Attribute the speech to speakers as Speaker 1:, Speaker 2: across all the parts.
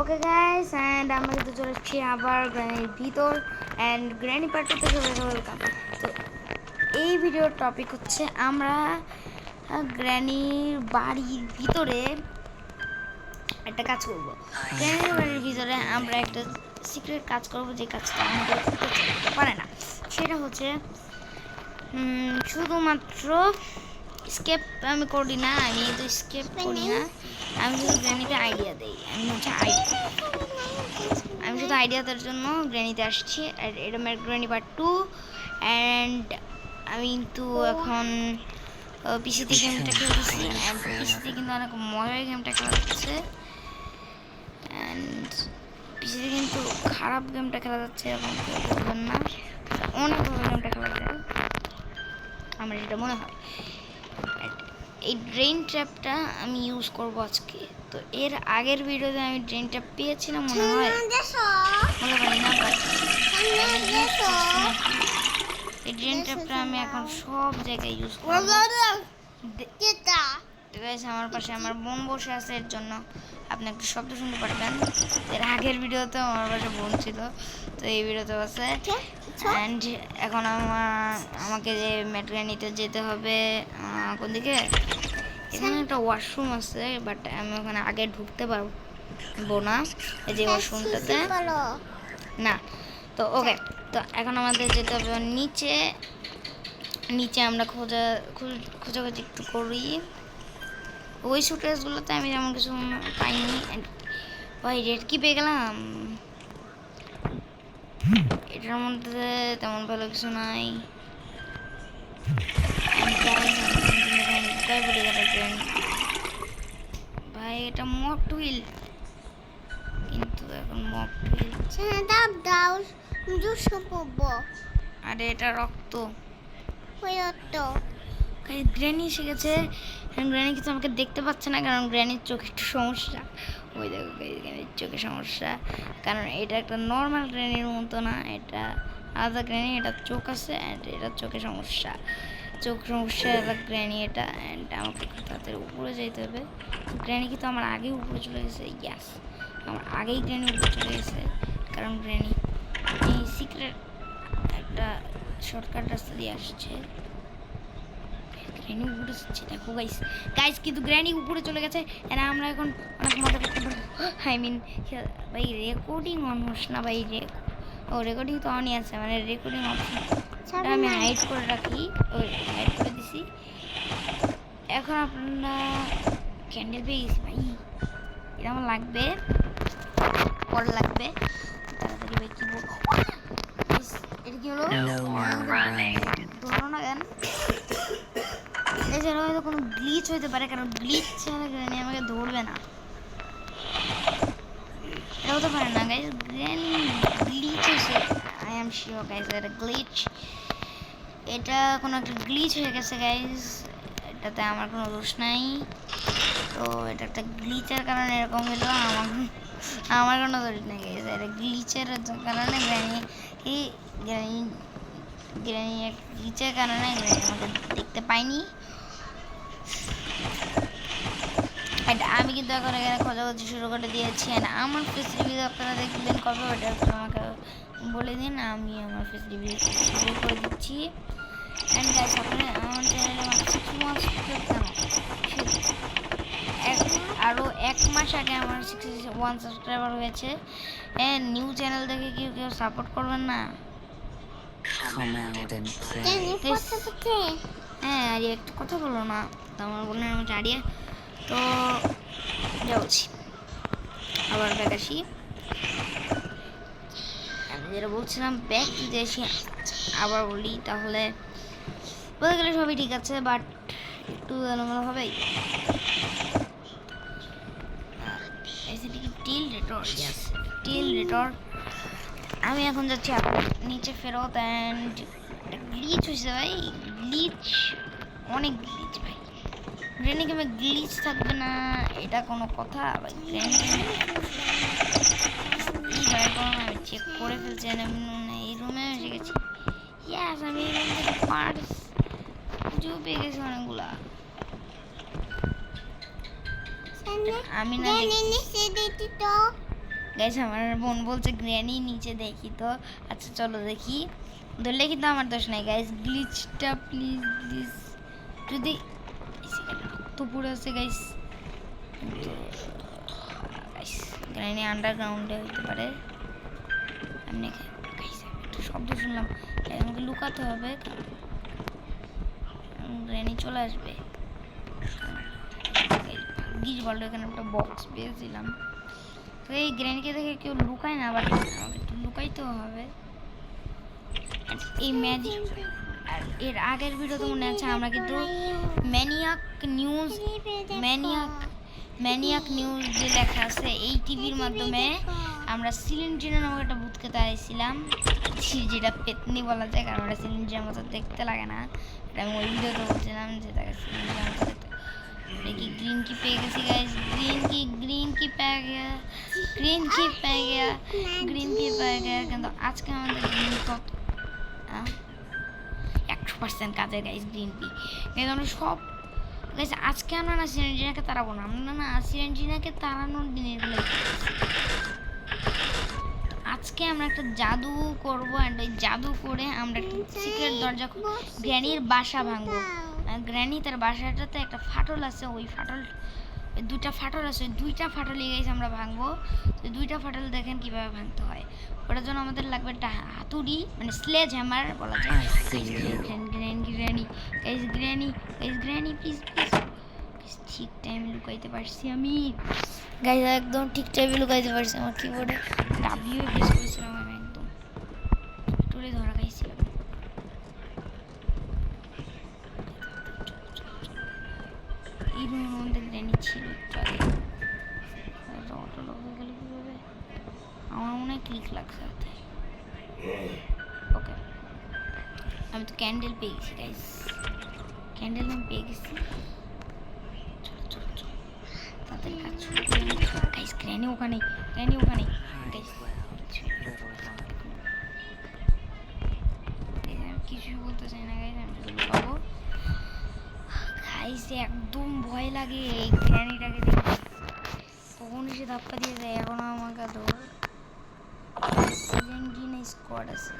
Speaker 1: Okay guys and আমরা কিন্তু চলে এসেছি আবার গ্র্যানির ভিতর অ্যান্ড গ্র্যানি পার্ট 2 তে সবাইকে ওয়েলকাম। তো এই ভিডিওর টপিক হচ্ছে আমরা গ্র্যানির বাড়ির ভিতরে একটা কাজ করব। গ্র্যানির বাড়ির ভিতরে আমরা একটা সিক্রেট কাজ করব, যে কাজটা আমাদের করতে পারে না। সেটা হচ্ছে শুধুমাত্র স্কেপ আমি করি না, আমি তো স্কেপ করি না, আমি শুধু গ্র্যানিকে আইডিয়া দিই। আমি শুধু আইডিয়া দেওয়ার জন্য গ্র্যানিতে আসছি। আর এটা আমার গ্র্যানি পার্ট 2 অ্যান্ড আমি কিন্তু এখন পিসিতে গেমটা খেলতেছি। অ্যান্ড পিসিতে কিন্তু অনেক মজার গেমটা খেলা যাচ্ছে, অ্যান্ড পিসিতে কিন্তু খারাপ গেমটা খেলা যাচ্ছে এরকম কেউ বলবেন না, অনেক ভালো গেমটা খেলা যায় আমার যেটা মনে হয়। এই ড্রেন ট্র্যাপটা আমি ইউজ করবো আজকে। তো এর আগের ভিডিওতে আমি ড্রেন ট্র্যাপ পেয়েছিলাম মনে হয়, মনে পারি না, বাট এই ড্রেন ট্র্যাপটা আমি এখন সব জায়গায় ইউজ করবো। আমার পাশে আমার বোন বসে আছে, এর জন্য আপনি একটু শব্দ শুনতে পারবেন। এর আগের ভিডিওতে আমার পাশে বোন ছিল, তো এই ভিডিওতে আছে। অ্যান্ড এখন আমাকে যে মেট্রো নিতে যেতে হবে কোন দিকে, এখানে একটা ওয়াশরুম আছে, বাট আমি ওখানে আগে ঢুকতে পারবো না এই যে ওয়াশরুমটাতে না। তো ওকে, তো এখন আমাদের যেতে হবে নিচে। আমরা খোঁজাখুঁজি একটু করি। ওই সুটকেসগুলোতে আমি যেমন কিছু পাইনি। ভাই রেড কি পেয়ে গেলাম, এটার মধ্যে তেমন ভালো কিছু নাই। ভাই এটা মক টুইল, কিন্তু এখন মক টুইল আরে এটা রক্ত। গ্র্যানি এসে গেছে। গ্র্যানি কিন্তু আমাকে দেখতে পাচ্ছে না, কারণ গ্র্যানির চোখে একটু সমস্যা। ওই দেখো গ্র্যানির চোখে সমস্যা, কারণ এটা একটা নর্মাল গ্র্যানির মতো না, এটা আলাদা গ্র্যানি। এটা চোখ আছে অ্যান্ড এটা চোখে সমস্যা, আলাদা গ্র্যানি এটা। অ্যান্ড আমাকে তাড়াতাড়ি উপরে যেতে হবে। গ্র্যানি কিন্তু আমার আগেই উপরে চলে গেছে। ইয়াস, আমার আগেই গ্র্যানি উপরে চলে গেছে, কারণ গ্র্যানি এই সিক্রেট একটা শর্টকাট রাস্তা দিয়ে আসছে। গ্র্যানি উপরে যাচ্ছে, দেখো গাইস কিন্তু গ্র্যানি উপরে চলে গেছে। আর আমরা এখন অনেক মজা করতে পারবো। ভাই রেকর্ডিং অন হোস না ভাই, রেকর্ডিং তো অনই আছে, মানে রেকর্ডিং অপশন আমি হাইড করে রাখি, হাইড করে দিছি। এখন আপনারা ক্যান্ডেল পেয়ে গেছি ভাই, এটা আমার লাগবে, পরে লাগবে তাড়াতাড়ি। ভাই কি বলবো, এটা কি হলো ধরো না কেন? এছাড়া হয়তো কোনো গ্লিচ হইতে পারে, কারণ গ্লিচ ছাড়া গ্র্যানি আমাকে ধরবে না। এটা হতে পারে না গাইজ, গ্র্যানি গ্লিচ হয়েছে। আই এম শিওর গাইজ এটা গ্লিচ, এটা কোনো একটা গ্লিচ হয়ে গেছে গাইজ, এটাতে আমার কোনো দোষ নাই। তো এটা একটা গ্লিচের কারণে এরকম হলো, আমার কোনো দোষ নেই গাইজ। এটা গ্লিচের কারণে গ্র্যানি গ্লিচের কারণে গ্র্যানি আমাকে দেখতে পাইনি। আমি কিন্তু এখন এখানে খোঁজাখুঁজি শুরু করে দিয়েছি। আমার ফেস রিভিউ আপনারা দেখলেন কবে, ওটা একটু আমাকে বলে দিন, আমি আমার ফেস রিভিউ শুরু করে দিচ্ছি। অ্যান্ড গাইস আপনারা আমার চ্যানেলে আরও 1 মাস আগে আমার 61 সাবস্ক্রাইবার হয়েছে। নিউ চ্যানেল দেখে কেউ সাপোর্ট করবেন না? হ্যাঁ, আর একটু কথা বলো না, আমার বোনের আমি দাঁড়িয়ে। তো যাচ্ছি আবার ব্যাক আসি। আমি যেটা বলছিলাম ব্যাক যদি আসি আবার বলি, তাহলে বলতে গেলে সবই ঠিক আছে, বাট একটু এলোমেলো হবেই। টিল রেটর আমি এখন যাচ্ছি আপনার নিচে ফেরত। অ্যান্ড একটা গ্লিচ হয়েছে ভাই, অনেক গ্লিচ ভাই। গ্র্যানি গেমে গ্লিচ থাকবে না, এটা কোনো কথা ভাই? আমি চেক করে ফেলছি, এই রুমে এসে গেছি। ইয়াস, আমি এই রুম থেকে পার্টস খুঁজেও পেয়ে গেছি অনেকগুলা। আমি না গাইস আমার বোন বলছে গ্র্যানি নিচে দেখি তো, আচ্ছা চলো দেখি, ধরলে কিন্তু আমার দোষ নাই গাইস। গ্লিচটা প্লিজ প্লিজ যদি তো পুরো আছে গাইস, গ্র্যানি আন্ডারগ্রাউন্ডে হইতে পারে। এমনি গাইস একটা শব্দ শুনলাম, আমাকে লুকাতে হবে, গ্র্যানি চলে আসবে। ভাগ্যিস বললো এখানে একটা বক্স পেয়েছিলাম। তো এই গ্র্যানিকে দেখে কেউ লুকায় না, বাট আমাকে একটু লুকাইতেও হবে। এই ম্যাজিক এর আগের ভিডিও তো মনে আছে, আমরা কিন্তু ম্যানিয়াক নিউজ যে লেখা আছে এই টিভির মাধ্যমে আমরা সিলিন্ড্রিনা নামক একটা ভূতকে তাড়াইছিলাম, যেটা পেতনি বলা যায়, কারণ ওটা সিলিন্ড্রিনার মতো দেখতে লাগে না। এটা আমি ওই ভিডিওতে বলছিলাম যে তাকে সিলিন্ড্রিনার মতো দেখতে। देखिए ग्रीन की पे गई गाइस, ग्रीन की पे गया, ग्रीन की पे गया কিন্তু আজকে আমাদের গ্রিন কত 100% কাজে গাইস গ্রিন পি। কিন্তু আমরা সব গাইস আজকে আমরা না সিলিন্ড্রিনাকে তাড়াবো না, আমরা না সিলিন্ড্রিনাকে তাড়ানোর দিনের গুলো আজকে আমরা একটা জাদু করব, এন্ড ওই জাদু করে আমরা একটা সিক্রেট দরজা গ্র্যানির বাসা ভাঙবো। গ্র্যানি তার বাসাটাতে একটা ফাটল আছে, ওই ফাটল দুইটা ফাটল আছে, দুইটা ফাটল গাইস আমরা ভাঙবো। তো দুইটা ফাটল দেখেন কিভাবে ভাঙতে হয়। ওটার জন্য আমাদের লাগবে একটা হাতুড়ি, মানে স্লেজ হ্যামার বলা যায়। গ্র্যানি প্লিজ ঠিক টাইমে লুকাইতে পারছি আমি গাইস, একদম ঠিক টাইমে লুকাইতে পারছি। আমার কিবোর্ডে ডাব্লিউ প্রেস করেছিলাম আমি, একদম টুলে ধরা খাইছিলাম। এই রুমের মধ্যে গ্র্যানি ছিল একটু আগে, অটো লক হয়ে গেল কীভাবে? আমার মনে হয় ক্লিক লাগছে হাতে। ওকে আমি তো ক্যান্ডেল পেয়ে গেছি গাইস, ক্যান্ডেল আমি পেয়ে গেছি। চলো তাদের কাজ শুরু করি গাইস। গ্র্যানি ওখানে গাইস, কিছু বলতে চাই না গাইস, আমি শুধু পাবো গাইস। একদম ভয় লাগে এই গ্র্যানিটাকে দেখে, কখন সে ধাপ্পা দিয়ে দেয়। এখন আমাকে ধর সিলেন্ডিনা স্কোয়াড আছে,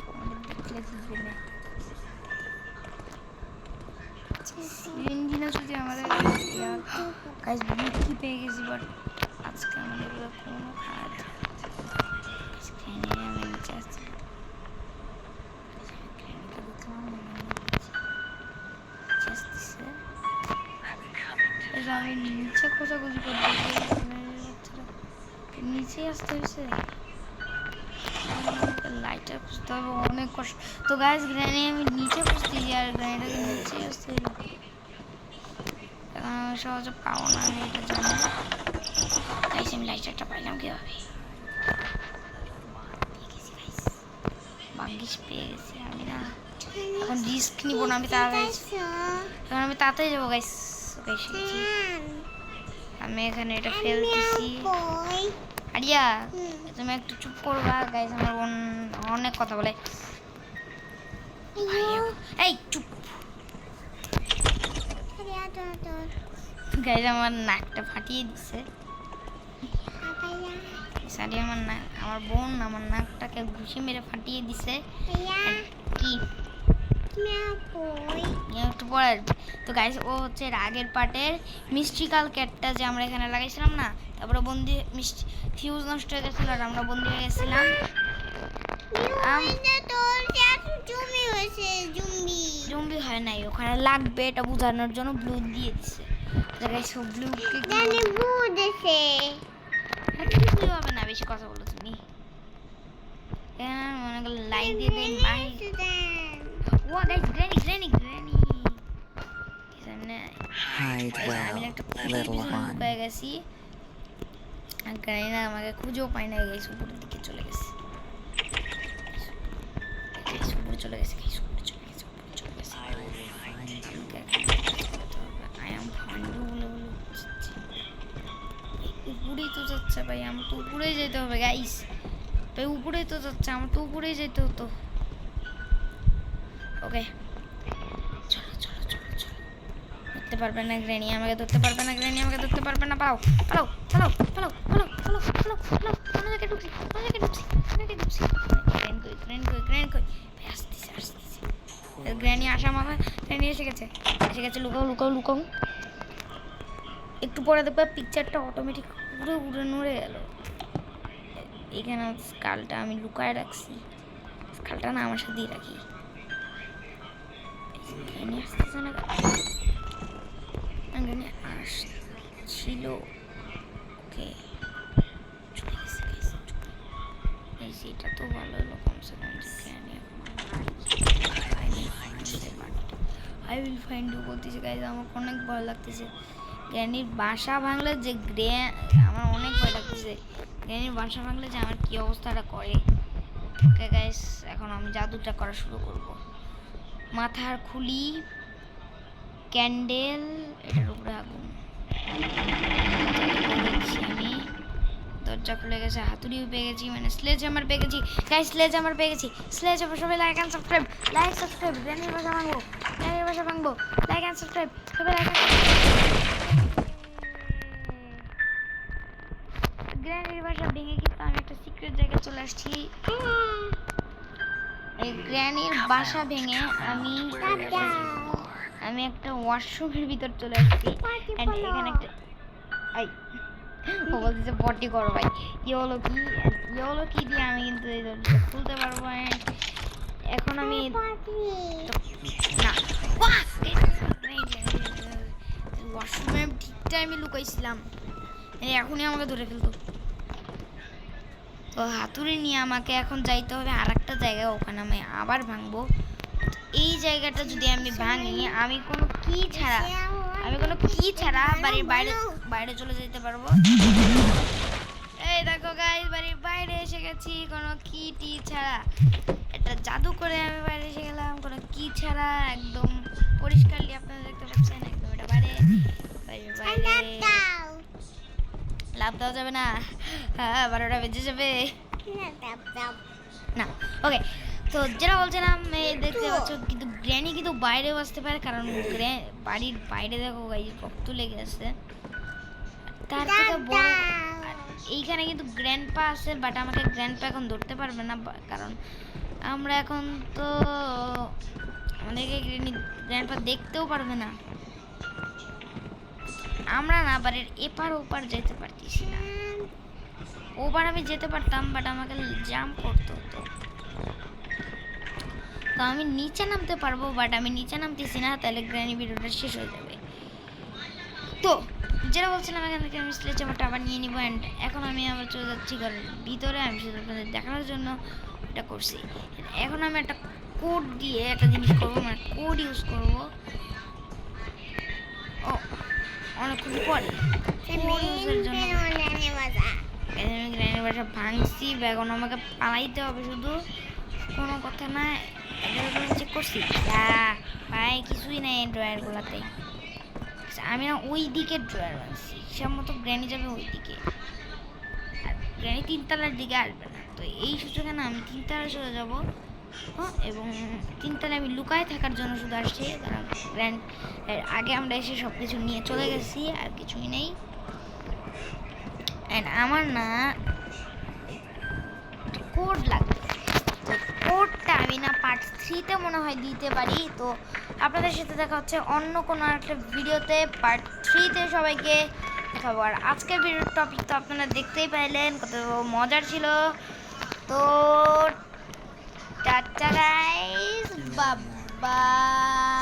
Speaker 1: আমাদের দেখলে দিবে না। সিলেন্ডিনা যদি আমাদের গাইস বুট কি পেয়ে গেছি, বাট আজকে আমাদের কোনো কাজ আমি নিচে আসছি। আমি নিচে খোঁজাখুঁজি করতে, নিচে আসতে হয়েছে, লাইটার খুঁজতে হবে, অনেক কষ্ট। তো গাইস গ্র্যানি আমি নিচে খুঁজতেছি আর গ্র্যানিটাকে নিচে আসতে হলো, এখন আমি সহজে পাবো না, আমি এটা জানি। গাইস আমি লাইটারটা পাইলাম কীভাবে? ভাগ্যিস পেয়ে গেছি আমি, না এখন রিস্ক নিব না, আমি তাড়াতাড়ি যাবো গাইস। আমি এখানে এটা ফেলতেছি। আরিয়া তুমি একটু চুপ করবা গাইস, আমার বোন অনেক কথা বলে। এই চুপ গাইস, আমার নাকটা ফাটিয়ে দিছে। আমার বোন আমার নাকটাকে ঘুষি মেরে ফাটিয়ে দিছে। কি একটু পরে আসবে। তো গাইস ও হচ্ছে আগের পার্টের মিস্ট্রিকাল ক্যাটটা যে আমরা এখানে লাগাইছিলাম না, তারপরে বন্দি ফিউজ নষ্ট হয়ে গেছিল আর আমরা বন্দি হয়ে গেছিলাম। জম্বি হয় নাই, ওখানে লাগবে এটা বোঝানোর জন্য ব্লু দিয়ে দিছে। গাইস ও ব্লুকে হবে না, বেশি কথা বলো তুমি। মনে করো লাইট দিয়ে দেয় মাই। ও গাইস গ্র্যানি সামনে আমি একটা লুকায় গেছি, আর গ্র্যানি না আমাকে খুঁজেও পাই না। গাইস উপরের দিকে চলে গেছে, উপরে চলে গেছে। উপরেই তো যাচ্ছে ভাই, আমার তো উপরেই যেতে হবে গাইস ভাই, উপরেই তো যাচ্ছে, আমার তো উপরেই যেতে হতো। ওকে চলো ধরতে পারবে না গ্র্যানি, আমাকে ধরতে পারবে না, পালাও। খোলো খোলো খোলো, কোন জায়গায় ঢুকছি, কোন জায়গায় ঢুকছি, কোন জায়গায় ঢুকছি। গ্র্যান্ড কই আসতেছে আসতেছে। গ্র্যানি আসা মামা, গ্র্যানি এসে গেছে, এসে গেছে। লুকাও লুকাও লুকাও। একটু পরে দেখবে পিকচারটা অটোমেটিক উড়ে উড়ে নড়ে গেল। এখানে স্কালটা আমি লুকায় রাখছি, স্কালটা না আমার সাথেই রাখি। গ্র্যানি আসতেছে না, গ্র্যানি আসছিল। ওকে এটা তো ভালো হলো, কমসে কম granny I will find you বলতেছে গাইজ। আমার অনেক ভয় লাগতেছে গ্র্যানির বাসা ভাঙলে যে আমার অনেক ভয় লাগতেছে গ্র্যানির বাসা ভাঙলে যে আমার কি অবস্থাটা করে। ওকে গাইজ, এখন আমি জাদুটা করা শুরু করব। মাথার খুলি, ক্যান্ডেল, এটার উপরে আগুন। আমি দরজা খুলে গেছে, হাতুড়িও পেয়ে গেছি, মানে স্লেজ হ্যামার পেয়ে গেছি গাইস, স্লেজ হ্যামার পেয়ে গেছি। স্লেজ হ্যামার, সবাই like and subscribe, like subscribe. গ্র্যানির বাসা ভাঙবো, গ্র্যানির বাসা ভাঙবো, লাইক এন্ড সাবস্ক্রাইব, সবাই লাইক। গ্র্যানির বাসা ভেঙে কিন্তু আমি একটা সিক্রেট জায়গায় চলে আসছি। এই গ্র্যানির বাসা ভেঙে আমি একটা ওয়াশরুমের ভিতর চলে আসছি। এন্ড এখানে একটা ও বলতেছে পটি করো ভাই। ইয়েলো কি দিয়ে আমি কিন্তু এই দরজাটা খুলতে পারবো। এখন আমি না ওয়াশরুমের ঠিকটা আমি লুকাইছিলাম, এখনই আমাকে ধরে ফেলতো। তো হাতুড়ি নিয়ে আমাকে এখন যাইতে হবে আর একটা জায়গায়, ওখানে আমি আবার ভাঙবো। এই জায়গাটা যদি আমি ভাঙি, আমি কোনো কি ছাড়া বাড়ির বাইরে চলে যেতে পারবো। এই দেখো গাইস, বাড়ির বাইরে এসে গেছি কোনো কি ছাড়া। একটা জাদু করে আমি বাইরে এসে গেলাম কোনো কি ছাড়া, একদম পরিষ্কারলি আপনারা দেখতে পাচ্ছেন। একদম এটা বাইরে লাভ দেওয়া যাবে না, হ্যাঁ 12টা বেজে যাবে না। ওকে, তো যেটা বলছিলাম, দেখতে পাচ্ছ কিন্তু গ্র্যানি কিন্তু বাইরেও আসতে পারে, কারণ বাড়ির বাইরে দেখো গাইস রক্ত লেগে আছে। তার থেকে বড় এইখানে কিন্তু গ্র্যান্ডপা আছে, বাট আমাকে গ্র্যান্ডপা এখন ধরতে পারবে না, কারণ আমরা এখন তো আমাদেরকে গ্র্যান্ডপা দেখতেও পারবে না। আমরা না বাড়ির এপার ওপার যেতে পারতেছি না। ওপার আমি যেতে পারতাম, বাট আমাকে জাম্প করতে হতো। তো আমি নিচে নামতে পারবো, বাট আমি নিচে নামতেছি না, তাহলে গ্র্যানি ভিডিওটা শেষ হয়ে যাবে। তো যেটা বলছিলাম, এখান থেকে আমি স্লেজ হ্যামারটা আবার নিয়ে নিবো। অ্যান্ড এখন আমি আবার চলে যাচ্ছি ঘরের ভিতরে। আমি শুধু আপনাদের দেখানোর জন্য এটা করছি। এখন আমি একটা কোড দিয়ে একটা জিনিস করবো, মানে কোড ইউজ করবো। ও অনেকক্ষণ পরে কোড ইউজের জন্য আমি গ্র্যানির বাসা ভাঙছি। এখন আমাকে পালাইতে হবে শুধু, কোনো কথা না। চেক করছি ভাই, কিছুই নাই ড্রয়ারগুলোতে। আমি না ওই দিকে ড্রয়ার আনছি, সব মতো গ্র্যানি যাবে ওই দিকে, আর গ্র্যানি 3 তলার দিকে আসবে না। তো এই সুযোগে না আমি 3 তলায় চলে যাবো। হ্যাঁ, এবং 3 তলায় আমি লুকায় থাকার জন্য শুধু আসছি, কারণ আগে আমরা এসে সব কিছু নিয়ে চলে গেছি, আর কিছুই নেই। অ্যান্ড আমার না কোড লাগবে, কোডটা আমি না পার্ট 3-তে মনে হয় দিতে পারি। তো আপনাদের সাথে দেখা হচ্ছে অন্য কোনো একটা ভিডিওতে, পার্ট 3-তে। সবাইকে দেখাবো। আর আজকের ভিডিওর টপিক তো আপনারা দেখতেই পাইলেন, কত মজার ছিল। তো টাটা গাইস, বাই।